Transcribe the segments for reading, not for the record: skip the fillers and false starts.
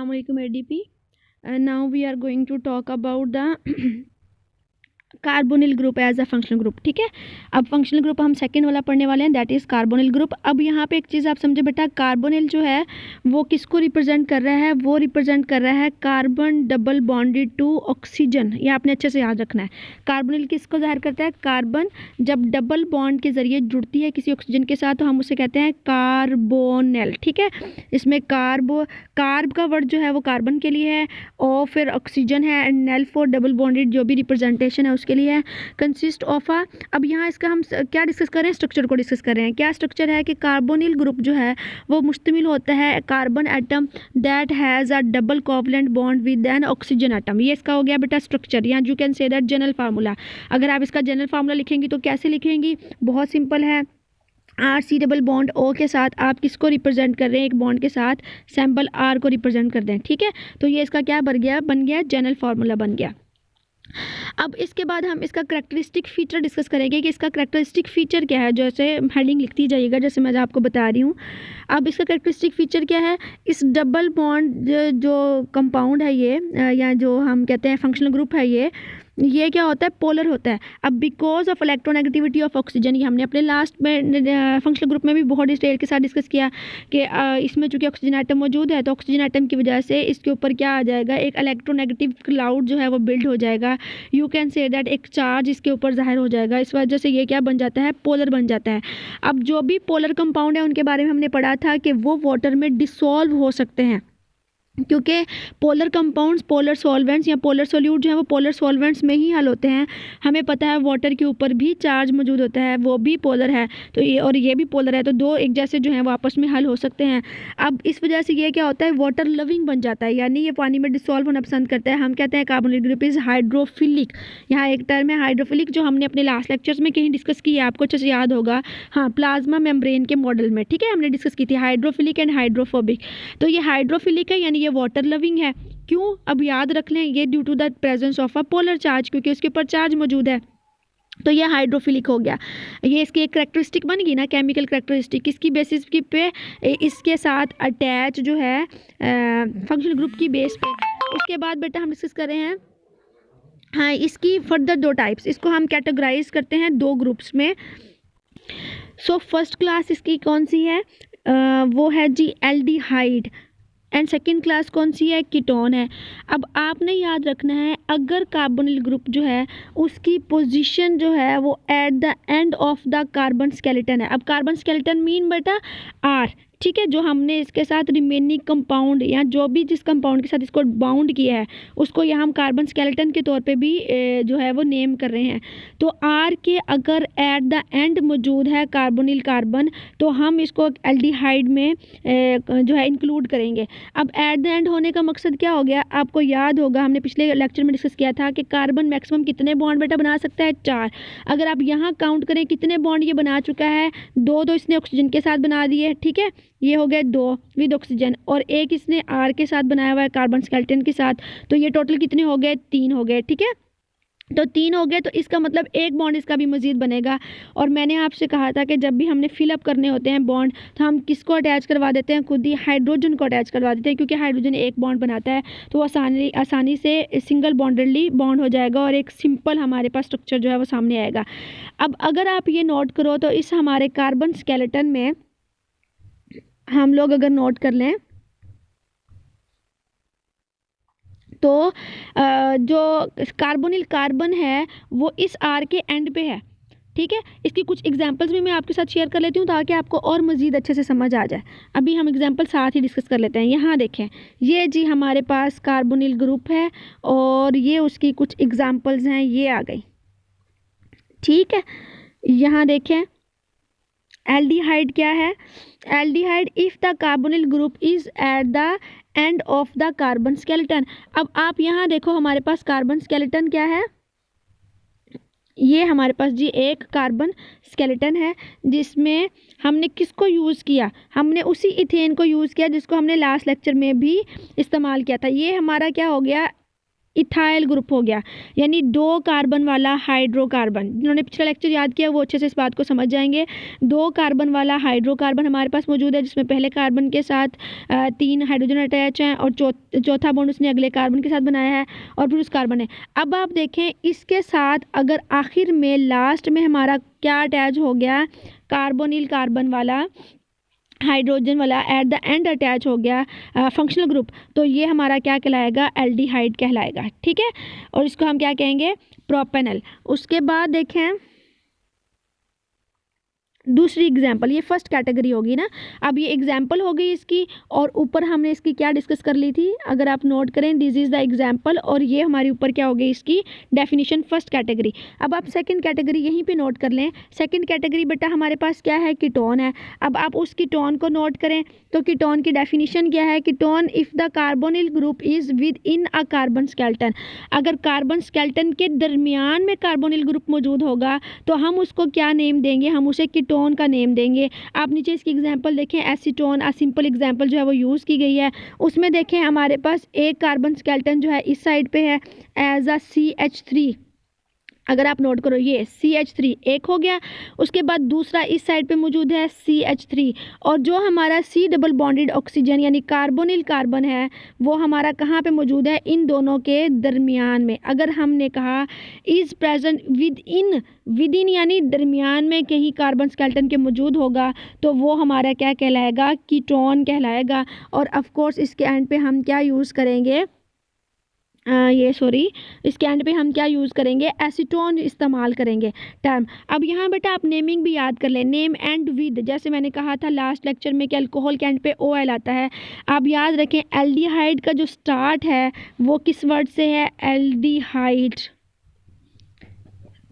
Assalamualaikum ADP. Now we are going to talk about the carbonyl group as a functional group. ठीक है, अब functional group हम second वाला पढ़ने वाले हैं, दैट इज़ कार्बोनिल ग्रुप। अब यहाँ पे एक चीज़ आप समझे बेटा, कार्बोनिल जो है वो किसको रिप्रेजेंट कर रहा है? वो रिप्रेजेंट कर रहा है carbon double bonded to oxygen. ये आपने अच्छे से याद रखना है। कार्बोनिल किसको जाहिर करता है? कार्बन जब डबल बॉन्ड के ज़रिए जुड़ती है किसी ऑक्सीजन के साथ तो हम उसे कहते हैं कार्बोनेल। ठीक है, इसमें कार्ब का वर्ड जो है वो कार्बन के लिए है, और फिर ऑक्सीजन है, and nail for double bonded जो भी रिप्रेजेंटेशन है उसके लिए है। कंसिस्ट ऑफ अ, अब यहाँ इसका हम क्या डिस्कस कर रहे हैं? स्ट्रक्चर को डिस्कस कर रहे हैं। क्या स्ट्रक्चर है कि कार्बोनिल ग्रुप जो है वो मुश्तमिल होता है carbon atom that has a double covalent bond with N oxygen atom. ये इसका हो गया बेटा स्ट्रक्चर, या you can say that general formula. अगर आप इसका जनरल फार्मूला लिखेंगी तो कैसे लिखेंगी? बहुत सिंपल है। R C double bond O के साथ आप किसको रिप्रेजेंट कर रहे हैं? एक बॉन्ड के साथ सैम्पल आर को रिप्रेजेंट कर दें। ठीक है, तो ये इसका क्या बन गया जनरल फार्मूला बन गया। अब इसके बाद हम इसका करैक्टरिस्टिक फीचर डिस्कस करेंगे कि इसका करैक्टरिस्टिक फीचर क्या है, जैसे हेडिंग लिखती जाइएगा जैसे मैं आपको बता रही हूँ। अब इसका करैक्टरिस्टिक फीचर क्या है? इस डबल बॉन्ड जो कंपाउंड है ये, या जो हम कहते हैं फंक्शनल ग्रुप है ये क्या होता है? पोलर होता है। अब because of electronegativity of oxygen, ये हमने अपने लास्ट में फंक्शनल ग्रुप में भी बहुत डिटेल के साथ डिस्कस किया कि इसमें चूँकि ऑक्सीजन एटम मौजूद है तो ऑक्सीजन एटम की वजह से इसके ऊपर क्या आ जाएगा? एक इलेक्ट्रोनेगेटिव क्लाउड जो है वो बिल्ड हो जाएगा। यू कैन से दैट एक चार्ज इसके ऊपर जाहिर हो जाएगा। इस वजह से ये क्या बन जाता है? पोलर बन जाता है। अब जो भी पोलर कंपाउंड है उनके बारे में हमने पढ़ा था कि वो वाटर में डिसॉल्व हो सकते हैं, क्योंकि पोलर कंपाउंड्स, पोलर सॉल्वेंट्स या पोलर सोल्यूट जो है वो पोलर सॉल्वेंट्स में ही हल होते हैं। हमें पता है वाटर के ऊपर भी चार्ज मौजूद होता है, वो भी पोलर है, तो ये और ये भी पोलर है, तो दो एक जैसे जो हैं वो आपस में हल हो सकते हैं। अब इस वजह से ये क्या होता है? वाटर लविंग बन जाता है, यानी ये पानी में डिसॉल्व होना पसंद करता है। हम कहते हैं कार्बोनिल ग्रुप इज़ हाइड्रोफिलिक। यहाँ एक टर्म है हाइड्रोफिलिक जो हमने अपने लास्ट लेक्चर्स में कहीं डिस्कस की है, आपको अच्छे से याद होगा। हाँ, प्लाज्मा मेम्ब्रेन के मॉडल में। ठीक है, हमने डिस्कस की थी हाइड्रोफिलिक एंड हाइड्रोफोबिक। तो ये हाइड्रोफिलिक है यानी ये वाटर लविंग है। क्यों? अब याद रख लें, ये due to the presence of a polar charge, क्योंकि उसके ऊपर चार्ज मौजूद है, तो ये हाइड्रोफिलिक हो गया। ये इसकी एक करैक्टरिस्टिक बन गई ना, केमिकल करैक्टरिस्टिक। इसकी बेसिस की पे इसके साथ अटैच जो है फंक्शनल ग्रुप की बेस पे। उसके बाद बेटा हम डिस्कस कर रहे हैं, हाँ, इसकी फर्दर दो टाइप्स, इसको हम कैटेगराइज करते हैं दो ग्रुप्स में। सो फर्स्ट क्लास इसकी कौन सी है? वो है जी एल्डिहाइड, एंड सेकेंड क्लास कौन सी है? कीटोन है। अब आपने याद रखना है, अगर कार्बोनिल ग्रुप जो है उसकी पोजीशन जो है वो at the end of the carbon skeleton है। अब कार्बन स्केलेटन मीन बेटा आर, ठीक है, जो हमने इसके साथ रिमेनिंग कंपाउंड या जो भी जिस कंपाउंड के साथ इसको बाउंड किया है उसको यहाँ हम कार्बन स्केलेटन के तौर पे भी जो है वो नेम कर रहे हैं। तो आर के अगर एट द एंड मौजूद है कार्बोनिल कार्बन तो हम इसको एल्डिहाइड में जो है इंक्लूड करेंगे। अब एट द एंड होने का मकसद क्या हो गया? आपको याद होगा हमने पिछले लेक्चर में डिस्कस किया था कि कार्बन मैक्सिमम कितने बॉन्ड बेटा बना सकता है? 4। अगर आप यहाँ काउंट करें कितने बॉन्ड ये बना चुका है? 2 इसने ऑक्सीजन के साथ बना दिए। ठीक है, ये हो गए 2 विद ऑक्सीजन, और एक इसने आर के साथ बनाया हुआ है कार्बन स्केलेटन के साथ, तो ये टोटल कितने हो गए? 3 हो गए। ठीक है, तो 3 हो गए, तो इसका मतलब एक बॉन्ड इसका भी मज़ीद बनेगा। और मैंने आपसे कहा था कि जब भी हमने फिलअप करने होते हैं बॉन्ड तो हम किसको अटैच करवा देते हैं? खुद ही हाइड्रोजन को अटैच करवा देते हैं, क्योंकि हाइड्रोजन एक बॉन्ड बनाता है तो वो आसानी से सिंगल बॉन्डेडली बॉन्ड हो जाएगा और एक सिंपल हमारे पास स्ट्रक्चर जो है वो सामने आएगा। अब अगर आप ये नोट करो तो इस हमारे कार्बन स्केलेटन में हम लोग अगर नोट कर लें तो जो कार्बोनिल कार्बन है वो इस आर के एंड पे है। ठीक है, इसकी कुछ एग्जांपल्स भी मैं आपके साथ शेयर कर लेती हूँ ताकि आपको और मज़ीद अच्छे से समझ आ जाए। अभी हम एग्जांपल साथ ही डिस्कस कर लेते हैं। यहाँ देखें, ये जी हमारे पास कार्बोनिल ग्रुप है और ये उसकी कुछ एग्जांपल्स हैं, ये आ गई। ठीक है, यहाँ देखें एल्डिहाइड क्या है? Aldehyde if the carbonyl group is at the end of the carbon skeleton. अब आप यहाँ देखो हमारे पास कार्बन स्केलेटन क्या है? ये हमारे पास जी एक कार्बन स्केलेटन है जिसमें हमने किसको यूज़ किया? हमने उसी इथेन को यूज़ किया जिसको हमने लास्ट लेक्चर में भी इस्तेमाल किया था। ये हमारा क्या हो गया? इथाइल ग्रुप हो गया, यानी 2 कार्बन वाला हाइड्रोकार्बन। जिन्होंने पिछला लेक्चर याद किया वो अच्छे से इस बात को समझ जाएंगे। 2 कार्बन वाला हाइड्रोकार्बन हमारे पास मौजूद है, जिसमें पहले कार्बन के साथ 3 हाइड्रोजन अटैच हैं और चौथा बॉन्ड उसने अगले कार्बन के साथ बनाया है और फिर उस कार्बन है। अब आप देखें इसके साथ अगर आखिर में लास्ट में हमारा क्या अटैच हो गया, कार्बोनिल कार्बन वाला हाइड्रोजन वाला एट द एंड अटैच हो गया फंक्शनल ग्रुप, तो ये हमारा क्या कहलाएगा, एल्डिहाइड कहलाएगा। ठीक है, और इसको हम क्या कहेंगे, प्रोपेनल। उसके बाद देखें दूसरी एग्जाम्पल, ये फर्स्ट कैटेगरी होगी ना। अब ये एग्जाम्पल हो गई इसकी, और ऊपर हमने इसकी क्या डिस्कस कर ली थी, अगर आप नोट करें, दिस इज़ द एग्जाम्पल, और ये हमारे ऊपर क्या हो गई इसकी डेफिनेशन, फर्स्ट कैटेगरी। अब आप सेकंड कैटेगरी यहीं पे नोट कर लें। सेकंड कैटेगरी बेटा हमारे पास क्या है, कीटोन है। अब आप उस कीटोन को नोट करें, तो कीटोन की डेफिनेशन क्या है, ketone if the carbonyl group is within a carbon skeleton, अगर कार्बन स्केल्टन के दरमियान में कार्बोनिल ग्रुप मौजूद होगा तो हम उसको क्या नेम देंगे, हम उसे कीटोन का नेम देंगे। आप नीचे इसकी एग्जांपल देखें, एसीटोन, सिंपल एग्जांपल जो है वो यूज़ की गई है। उसमें देखें हमारे पास एक कार्बन स्केल्टन जो है इस साइड पे है एज अ CH3, अगर आप नोट करो ये CH3 एक हो गया। उसके बाद दूसरा इस साइड पे मौजूद है CH3, और जो हमारा C डबल बॉन्डेड ऑक्सीजन यानी कार्बोनिल कार्बन है वो हमारा कहाँ पे मौजूद है, इन दोनों के दरमियान में। अगर हमने कहा इज़ प्रेजेंट विद इन यानी दरमियान में कहीं कार्बन स्केल्टन के मौजूद होगा तो वो हमारा क्या कहलाएगा, कीटोन कहलाएगा। और ऑफ कोर्स इसके एंड पे हम क्या यूज़ करेंगे, इसके एंड पे हम क्या यूज़ करेंगे, एसीटोन इस्तेमाल करेंगे टर्म। अब यहाँ बेटा आप नेमिंग भी याद कर लें, नेम एंड विद, जैसे मैंने कहा था लास्ट लेक्चर में कि अल्कोहल के एंड पे OL आता है। आप याद रखें एल्डिहाइड का जो स्टार्ट है वो किस वर्ड से है, एल्डिहाइड,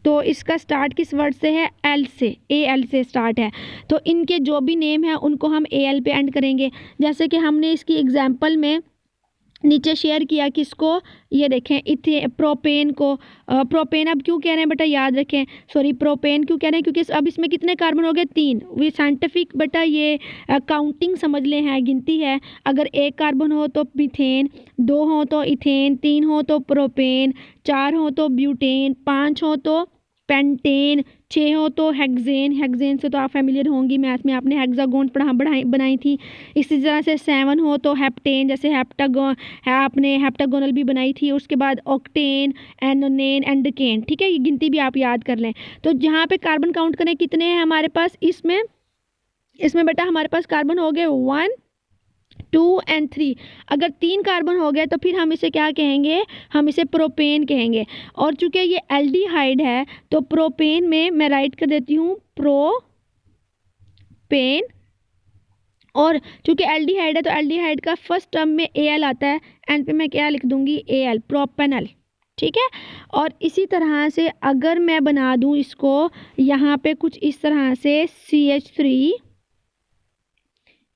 तो इसका स्टार्ट किस वर्ड से है, एल से, AL से स्टार्ट है। तो इनके जो भी नेम है उनको हम AL पे एंड करेंगे। जैसे कि हमने इसकी एग्जाम्पल में नीचे शेयर किया किसको, ये देखें प्रोपेन को। प्रोपेन अब क्यों कह रहे हैं बेटा, याद रखें, प्रोपेन क्यों कह रहे हैं, क्योंकि अब इसमें कितने कार्बन हो गए, 3। वे साइंटिफिक बेटा ये काउंटिंग समझ लें है, गिनती है। अगर 1 कार्बन हो तो मीथेन, 2 हो तो इथेन, 3 हो तो प्रोपेन, 4 हो तो ब्यूटेन, 5 हो तो पेंटेन, 6 हो तो हेक्सेन से तो आप फेमिलियर होंगी, मैथ में आपने हेक्सागोन बनाई थी। इसी तरह से 7 हो तो हेप्टेन, जैसे आपने हेप्टागोनल भी बनाई थी। उसके बाद ऑक्टेन, एनोनेन, एंडकेन। ठीक है, ये गिनती भी आप याद कर लें। तो जहाँ पे कार्बन काउंट करें कितने हैं हमारे पास, इसमें बेटा हमारे पास कार्बन हो गए 1, 2 और 3। अगर 3 कार्बन हो गए तो फिर हम इसे क्या कहेंगे, हम इसे प्रोपेन कहेंगे। और चूंकि ये एल्डिहाइड है तो प्रोपेन में मैं राइट कर देती हूँ प्रोपेन, और चूंकि एल्डिहाइड है तो एल्डिहाइड का फर्स्ट टर्म में AL आता है, एंड पे मैं क्या लिख दूंगी, AL, प्रोपेनल। ठीक है, और इसी तरह से अगर मैं बना दूं इसको यहाँ पे कुछ इस तरह से CH3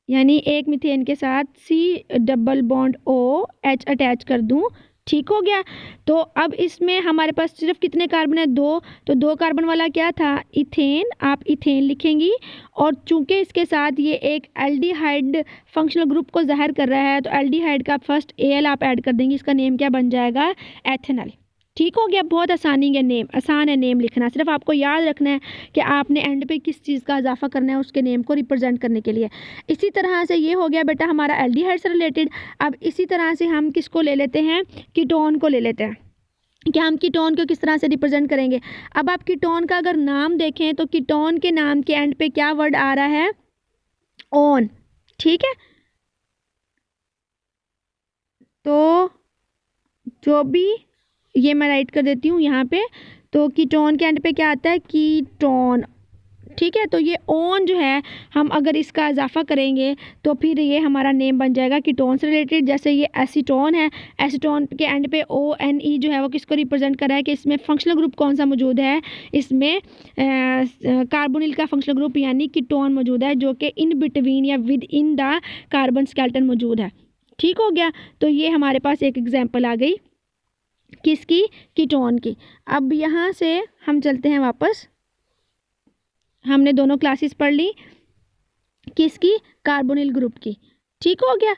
यानी एक मीथेन के साथ C double bond OH attach कर दूं, ठीक हो गया। तो अब इसमें हमारे पास सिर्फ कितने कार्बन है, 2, तो 2 कार्बन वाला क्या था, इथेन, आप इथेन लिखेंगी। और चूंकि इसके साथ ये एक एल्डिहाइड फंक्शनल ग्रुप को ज़ाहिर कर रहा है तो एल्डिहाइड का फर्स्ट AL आप ऐड कर देंगी, इसका नेम क्या बन जाएगा, एथेनल। ठीक हो गया, बहुत आसान है नेम लिखना, सिर्फ आपको याद रखना है कि आपने एंड पे किस चीज़ का इजाफा करना है उसके नेम को रिप्रेजेंट करने के लिए। इसी तरह से ये हो गया बेटा हमारा एल्डिहाइड से रिलेटेड। अब इसी तरह से हम किसको ले लेते हैं, कीटोन को ले लेते हैं कि हम कीटोन को किस तरह से रिप्रेजेंट करेंगे। अब आप कीटोन का अगर नाम देखें तो कीटोन के नाम के एंड पे क्या वर्ड आ रहा है, ऑन। ठीक है, तो जो भी ये मैं राइट कर देती हूँ यहाँ पे, तो कीटोन के एंड पे क्या आता है, कीटोन। ठीक है, तो ये ऑन जो है हम अगर इसका इजाफा करेंगे तो फिर ये हमारा नेम बन जाएगा कीटोन से रिलेटेड। जैसे ये एसीटोन है, एसीटोन के एंड पे ONE जो है वो किसको रिप्रेजेंट कर रहा है कि इसमें फंक्शनल ग्रुप कौन सा मौजूद है, इसमें कार्बोनिल का फंक्शनल ग्रुप यानी कीटोन मौजूद है जो कि इन बिटवीन या within the carbon skeleton मौजूद है। ठीक हो गया, तो ये हमारे पास एक एग्जाम्पल आ गई किसकी, कीटोन की। अब यहाँ से हम चलते हैं वापस, हमने दोनों क्लासेस पढ़ ली किसकी, कार्बोनिल ग्रुप की। ठीक हो गया,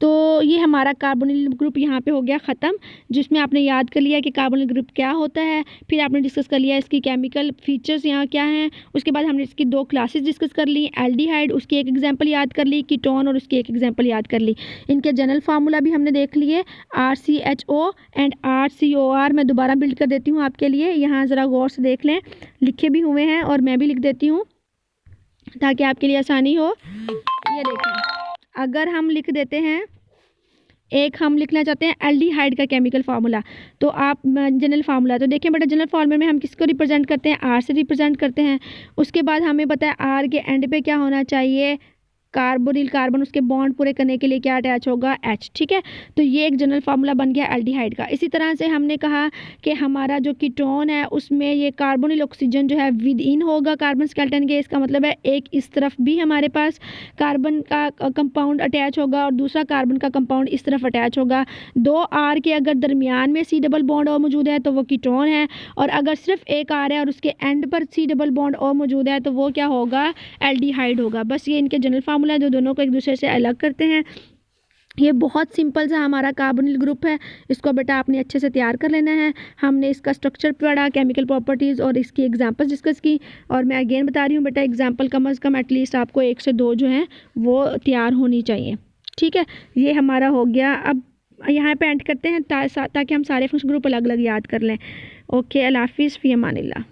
तो ये हमारा कार्बोनिल ग्रुप यहाँ पे हो गया ख़त्म, जिसमें आपने याद कर लिया कि कार्बोनिल ग्रुप क्या होता है, फिर आपने डिस्कस कर लिया इसकी केमिकल फीचर्स यहाँ क्या हैं, उसके बाद हमने इसकी 2 क्लासेस डिस्कस कर ली, एल्डिहाइड उसकी एक एग्जांपल याद कर ली, कीटोन और उसकी एक एग्जांपल याद कर ली, इनके जनरल फार्मूला भी हमने देख लिए RCHO एंड RCOR। मैं दोबारा बिल्ड कर देती हूँ आपके लिए, यहाँ ज़रा गौर से देख लें, लिखे भी हुए हैं और मैं भी लिख देती हूँ ताकि आपके लिए आसानी हो। ये देखें, अगर हम लिख देते हैं, एक हम लिखना चाहते हैं एल्डिहाइड का केमिकल फार्मूला, तो आप जनरल फार्मूला, तो देखें बेटा जनरल फार्मूला में हम किसको रिप्रेजेंट करते हैं, आर से रिप्रेजेंट करते हैं। उसके बाद हमें पता है आर के एंड पे क्या होना चाहिए, कार्बोनिल कार्बन, उसके बॉन्ड पूरे करने के लिए क्या अटैच होगा, H। ठीक है, तो ये एक जनरल फार्मूला बन गया एल्डिहाइड का। इसी तरह से हमने कहा कि हमारा जो कीटोन है उसमें ये कार्बोनिल ऑक्सीजन जो है विद इन होगा कार्बन स्केलेटन के, इसका मतलब है एक इस तरफ भी हमारे पास कार्बन का कंपाउंड अटैच होगा और दूसरा कार्बन का कंपाउंड इस तरफ अटैच होगा। 2 R के अगर दरमियान में C डबल बॉन्ड और मौजूद है तो वो कीटोन है, और अगर सिर्फ एक R है और उसके एंड पर C डबल बॉन्ड और मौजूद है तो वो क्या होगा, एल्डिहाइड होगा। बस ये इनके जनरल फार्मूला जो दोनों को एक दूसरे से अलग करते हैं। ये बहुत सिंपल सा हमारा कार्बोनिल ग्रुप है, इसको बेटा आपने अच्छे से तैयार कर लेना है। हमने इसका स्ट्रक्चर पढ़ा, केमिकल प्रॉपर्टीज़ और इसकी एग्जांपल्स डिस्कस की, और मैं अगेन बता रही हूँ बेटा एग्जांपल कम से कम एटलीस्ट आपको 1 से 2 जो हैं वो तैयार होनी चाहिए। ठीक है, ये हमारा हो गया। अब यहाँ पे एंड करते हैं ताकि हम सारे फंक्शन ग्रुप अलग अलग याद कर लें। ओके, अल्लाह हाफिज़, फ़ी अमानिल्लाह।